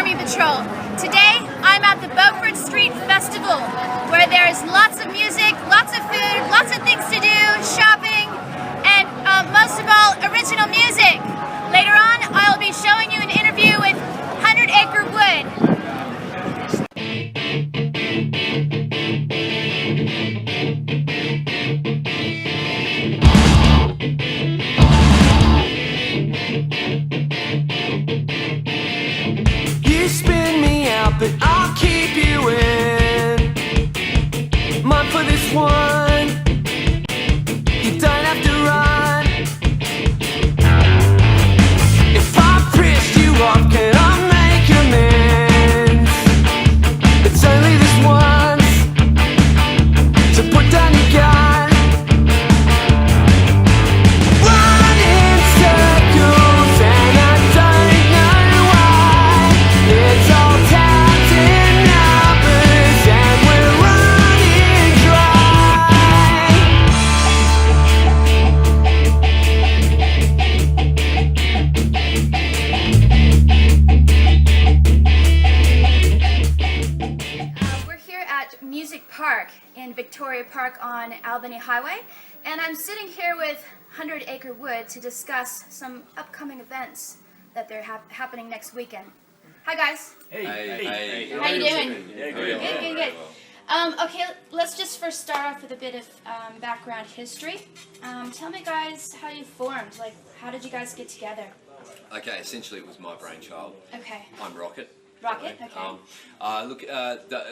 Army Patrol. Today, I'm at the Beaufort Street Festival, where there's lots of music, lots of food, lots of things to do, shopping, and most of all, original music. Later on, I'll be showing you an interview with Hundred Acre Wood. But I'll keep you in mind for this one. You don't have to run. If I pissed you off, can I make amends? It's only this once, so put down your gun. Run in circles and I don't know why. It's all Park in Victoria Park on Albany Highway, and I'm sitting here with Hundred Acre Wood to discuss some upcoming events that they're happening next weekend. Hi guys. Hey. How you doing? Yeah, Good. Okay, let's just first start off with a bit of background history. Tell me guys how you formed, like how did you guys get together? Okay, essentially it was my brainchild. Okay. I'm Rocket. Rocket, okay.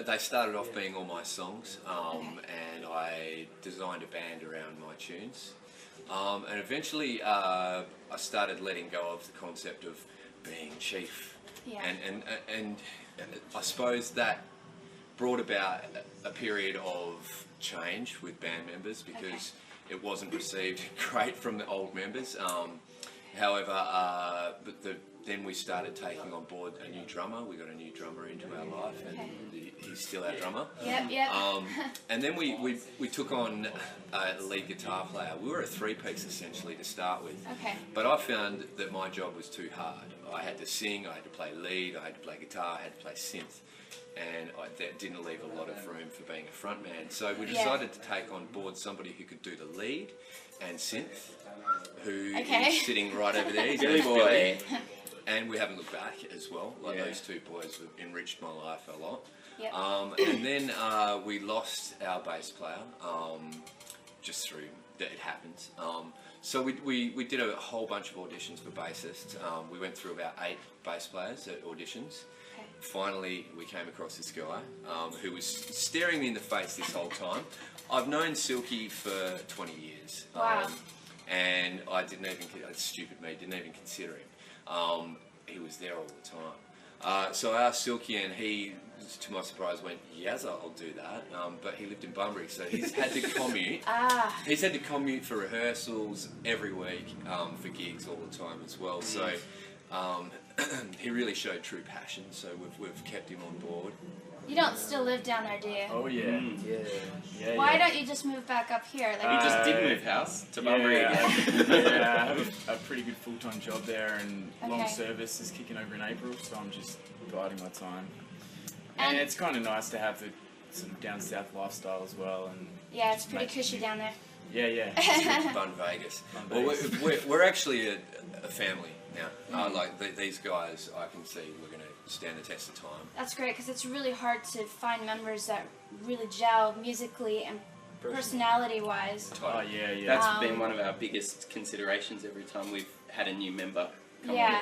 They started off being all my songs, and I designed a band around my tunes. And eventually I started letting go of the concept of being chief. Yeah. And I suppose that brought about a period of change with band members because it wasn't received great from the old members. However, then we started taking on board a new drummer. We got a new drummer into our life, and he's still our drummer. Yep. And then we took on a lead guitar player. We were a three-piece essentially to start with. Okay. But I found that my job was too hard. I had to sing, I had to play lead, I had to play guitar, I had to play synth. And that didn't leave a lot of room for being a front man. So we decided to take on board somebody who could do the lead and synth, who is sitting right over there. He's a boy. And we haven't looked back as well. Those two boys have enriched my life a lot. Yep. And then we lost our bass player, just through that it happens. So we did a whole bunch of auditions for bassists. We went through about 8 bass players at auditions. Finally, we came across this guy who was staring me in the face this whole time. I've known Silky for 20 years. Wow. And I didn't even, stupid me, didn't even consider him. He was there all the time. So I asked Silky and he, to my surprise, went, yes, I'll do that. But he lived in Bunbury, so he's had to commute. He's had to commute for rehearsals every week, for gigs all the time as well. So he really showed true passion, so we've kept him on board. You don't still live down there, do you? Oh yeah. Why don't you just move back up here? Like, we just did move house to Bunbury again. I have a pretty good full-time job there, and long service is kicking over in April, so I'm just biding my time. And it's kind of nice to have the sort of down south lifestyle as well. And yeah, it's pretty cushy down there. Yeah. Fun Vegas. Well, we're actually a family now. These guys, I can see we're going to stand the test of time. That's great, because it's really hard to find members that really gel musically and personality-wise. Oh, yeah. That's been one of our biggest considerations every time we've had a new member come on. Yeah.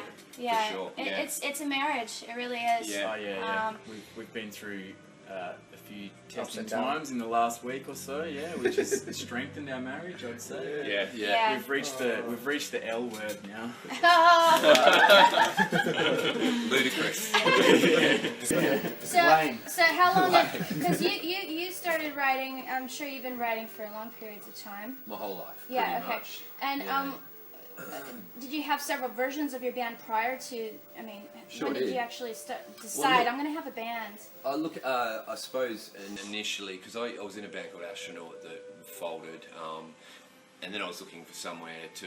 For sure. It's a marriage. It really is. Yeah. We've been through a few testing times in the last week or so, which has strengthened our marriage, I'd say. Yeah. We've reached the L word now. Ludicrous. So how long? Because you started writing. I'm sure you've been writing for long periods of time. My whole life. Yeah. Pretty much. And did you have several versions of your band prior to? I mean, Sure when did did. you actually decide? Well, look, I'm going to have a band. I suppose initially, because I was in a band called Astronaut that folded, and then I was looking for somewhere to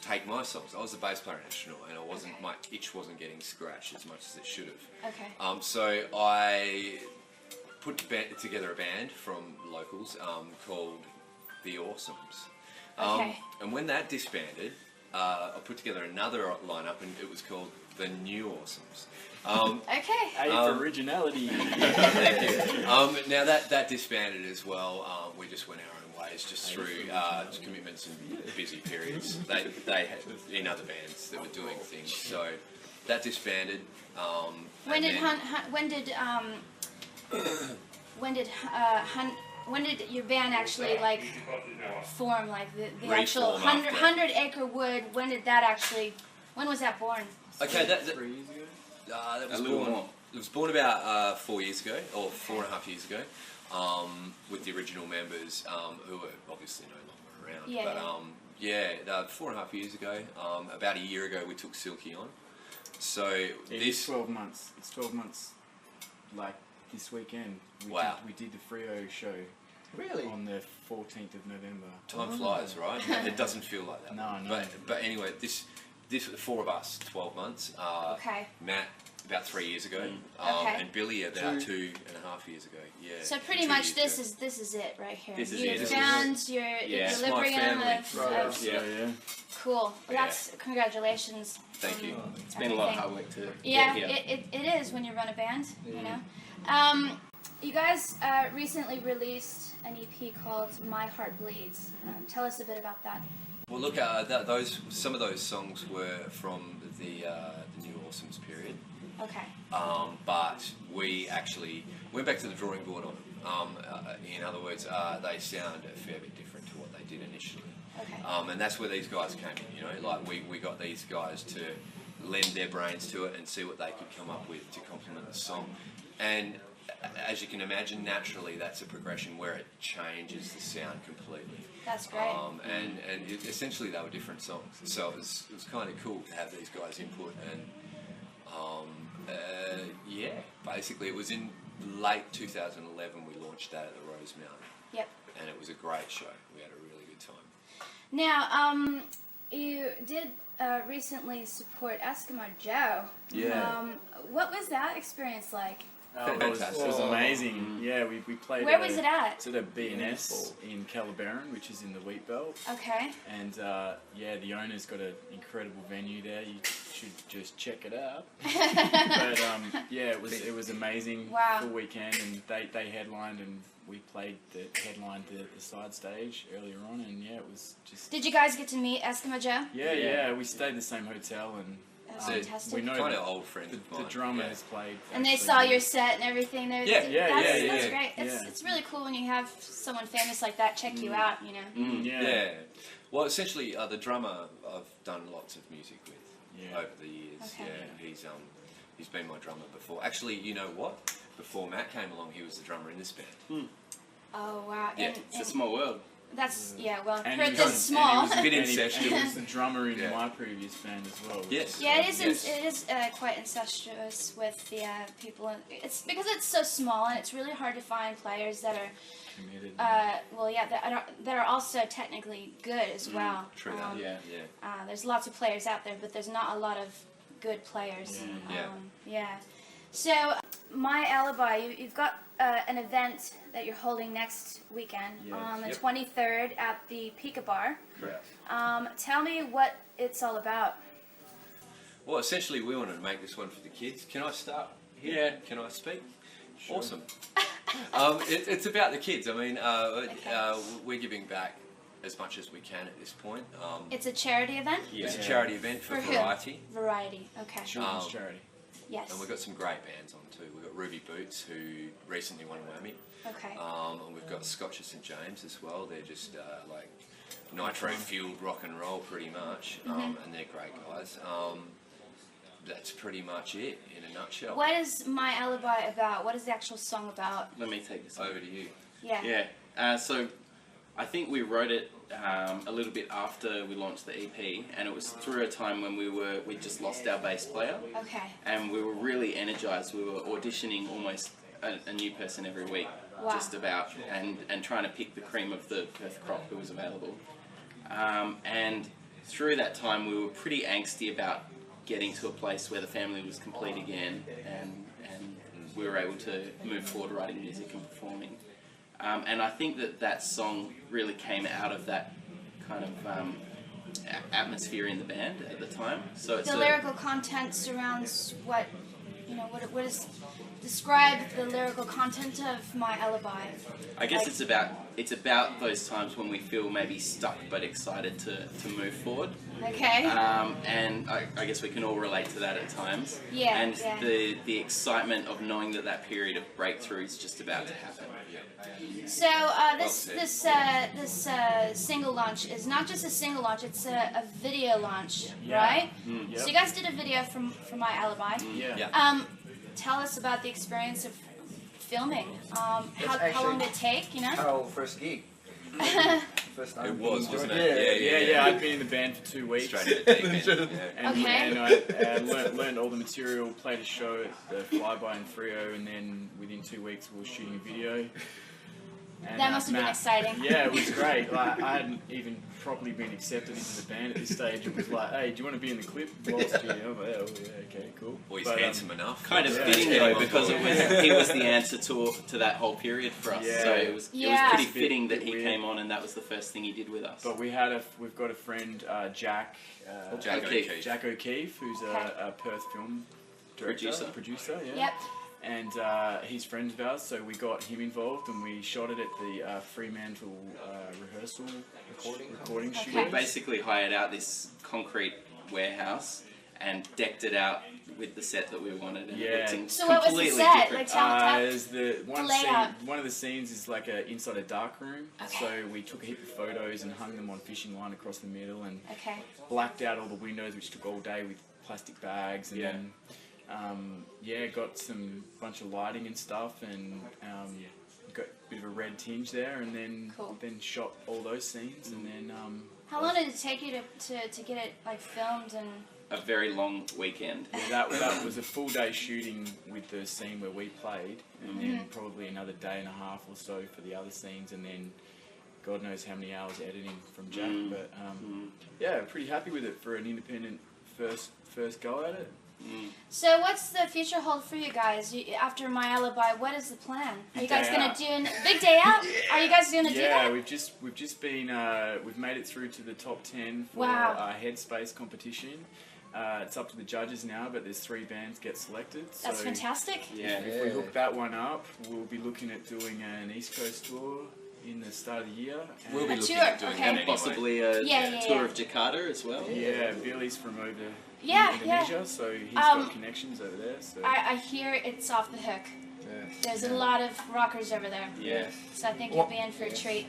take my songs. I was the bass player national, and my itch wasn't getting scratched as much as it should have. Okay. So I put together a band from locals called The Awesomes. Okay. And when that disbanded, I put together another lineup, and it was called The New Awesomes. Okay. Hey, for originality. Thank you. Now that disbanded as well. We just went our own ways, just through commitments and busy periods. They had in other bands that were doing things, so that disbanded. When did when did your band actually like form, like the actual Reform after. 100 Acre Wood? When did that actually? When was that born? Okay, that 3 years ago? that was A little born. more. It was born about 4 years ago, or 4.5 years ago, with the original members who are obviously no longer around. Yeah, But 4.5 years ago, about a year ago, we took Silky on. So It's 12 months. It's 12 months. Like this weekend, Wow. we did the Frio show Really? on the 14th of November. time flies, right? It doesn't feel like that. No, no. But anyway, this the four of us, 12 months. Okay. Matt about 3 years ago, Okay. and Billy about 2.5 years ago. Yeah. So pretty 2 much years this is it right here. This is You've it. This is found your Yeah. It's my equilibrium family. of, Right. of So, yeah. cool. Well, Yeah. that's congratulations. Thank you. It's been a lot of hard work to Yeah, get here. it is when you run a band, you know. You guys recently released an EP called My Heart Bleeds. Tell us a bit about that. Well, look, some of those songs were from the New Awesomes period, Okay. but we actually went back to the drawing board on them. In other words, they sound a fair bit different to what they did initially. Okay. And that's where these guys came in, you know, like we got these guys to lend their brains to it and see what they could come up with to complement the song. And as you can imagine, naturally that's a progression where it changes the sound completely. That's great. Essentially they were different songs. So it was kind of cool to have these guys' input, and basically it was in late 2011 we launched that at the Rosemount. Yep. And it was a great show. We had a really good time. Now, you did recently support Eskimo Joe. Yeah. What was that experience like? It was amazing. Yeah, we played. Where was it at? It's at a B&S in Calabaron, which is in the Wheat Belt. Okay. And the owner's got an incredible venue there. You should just check it out. But it was amazing. Wow. Full weekend, and they headlined, and we headlined the side stage earlier on, and yeah, it was just. Did you guys get to meet Eskimo Joe? Yeah, we stayed in the same hotel, and That's So fantastic. we know Kind that of old friends of the mine. drummer yeah. has played. And they actually saw with- your set and everything. Yeah, That's yeah. great. Yeah. It's really cool when you have someone famous like that check you out, you know. Yeah. Well, essentially, the drummer I've done lots of music with over the years. Okay. Yeah, he's been my drummer before. Actually, you know what? Before Matt came along, he was the drummer in this band. Oh wow. Yeah, And, It's a small world. that's well. And Perth he was- is small. and he was a bit And he incestuous. was the drummer in Yeah. my previous band as well. Yes. Yeah, it is. Yes. It is quite incestuous with the people. It's because it's so small, and it's really hard to find players that are. Committed. That are also technically good as well. True that. Yeah. There's lots of players out there, but there's not a lot of good players. Yeah. Yeah. So, my Alibi, you've got an event that you're holding next weekend Yes. on the Yep. 23rd at the Pika Bar. Correct. Tell me what it's all about. Well, essentially, we wanted to make this one for the kids. Can I start here? Yeah. Can I speak? Sure. Awesome. It's about the kids. I mean, we're giving back as much as we can at this point. It's a charity event? It's a Yeah. charity event for who? variety. Variety, okay. Children's charity. Yes. And we've got some great bands on too. We've got Ruby Boots, who recently won a Whammy. Okay. And we've got Scotch at St James as well. They're just like nitro-fueled rock and roll pretty much. And they're great guys. That's pretty much it in a nutshell. What is My Alibi about? What is the actual song about? Let me take this. Over to you. Yeah. Yeah. So I think we wrote it a little bit after we launched the EP, and it was through a time when we just lost our bass player, Okay. and we were really energized. We were auditioning almost a new person every week, Wow. just about, and trying to pick the cream of the Perth crop who was available. And through that time we were pretty angsty about getting to a place where the family was complete again, and we were able to move forward writing music and performing. And I think that song really came out of that kind of atmosphere in the band at the time. So it's The lyrical content surrounds what is describe the lyrical content of My Alibi. I guess it's about those times when we feel maybe stuck but excited to move forward. Okay. And I guess we can all relate to that at times. Yeah. And yeah. the excitement of knowing that period of breakthrough is just about to happen. So this single launch is not just a single launch; it's a video launch, right? Yep. So you guys did a video for My Alibi. Yeah. Tell us about the experience of filming. How long did it take? You know. Our first gig. First time. It was, wasn't Yeah. it? Yeah. I'd been in the band for 2 weeks. Straight in the deep end. Yeah. And I learned all the material, played a show at the Flyby in Frio, and then within 2 weeks we were shooting a video. And, That must have been exciting. Yeah, it was great. Like, I hadn't even properly been accepted into the band at this stage. It was like, hey, do you want to be in the clip? Whilst you, I'm like, oh, yeah, okay, cool. Well, he's handsome enough. Kind of Yeah. fitting Yeah. though, because he was the answer to that whole period for us. Yeah. So it was Yeah. pretty fitting that he Weird. came on, and that was the first thing he did with us. But we've got a friend, Jack. Jack O'Keefe. O'Keefe. Jack O'Keefe, who's a Perth film director, producer, yeah. Yep. And he's friends of ours, so we got him involved, and we shot it at the Fremantle rehearsal recording Okay. studio. We basically hired out this concrete warehouse and decked it out with the set that we wanted. And Yeah. it looked So what was the completely set? different. Like tell There's one layout. scene. One of the scenes is like inside a dark room. Okay. So we took a heap of photos and hung them on fishing line across the middle, and Okay. blacked out all the windows, which took all day with plastic bags, and then got some bunch of lighting and stuff, and got a bit of a red tinge there, and then Cool. shot all those scenes, and then How long did it take you to get it like filmed and? A very long weekend. that was a full day shooting with the scene where we played, and then probably another day and a half or so for the other scenes, and then God knows how many hours editing from Jack. But yeah, pretty happy with it for an independent first go at it. So what's the future hold for you guys? After My Alibi, what is the plan? Are you guys Day gonna out. do a big day out? Are you guys gonna do Yeah, that? we've just been we've made it through to the top 10 for Wow. our Headspace competition. It's up to the judges now, but there's 3 bands get selected. So That's fantastic. Yeah. if we hook that one up, we'll be looking at doing an East Coast tour in the start of the year. And We'll be A looking tour, at doing okay. that And anyway. possibly a Yeah. tour of Jakarta as well. yeah, Billy's from over Yeah, in Indonesia, so he's Um, got connections over there. So I hear it's off the hook. Yeah. There's a lot of rockers over there. Yeah. So I think you'll be in for a treat.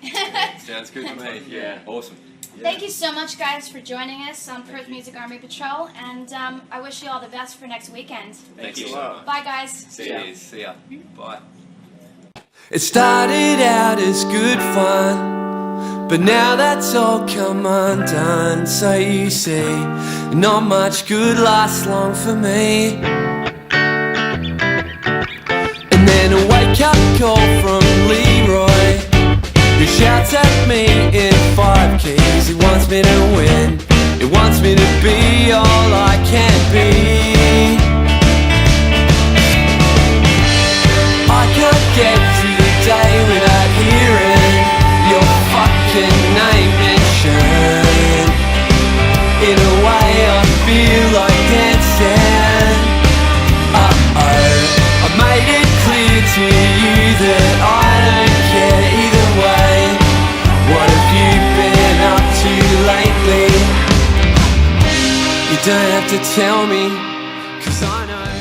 Sounds good to me. Yeah. Awesome. Thank you so much, guys, for joining us on Perth Music Army Patrol, and I wish you all the best for next weekend. Thank you a so lot. much. Bye, guys. See ya. See ya. Bye. It started out as good fun, but now that's all come undone. So you see, not much good lasts long for me. And then a wake-up call from Leroy, who shouts at me in 5 keys. He wants me to win, he wants me to be all I can be. I can't get through the day without hearing your fucking name mentioned. In a way I feel like dancing. I made it clear to you that I don't care either way. What have you been up to lately? You don't have to tell me, 'cause I know.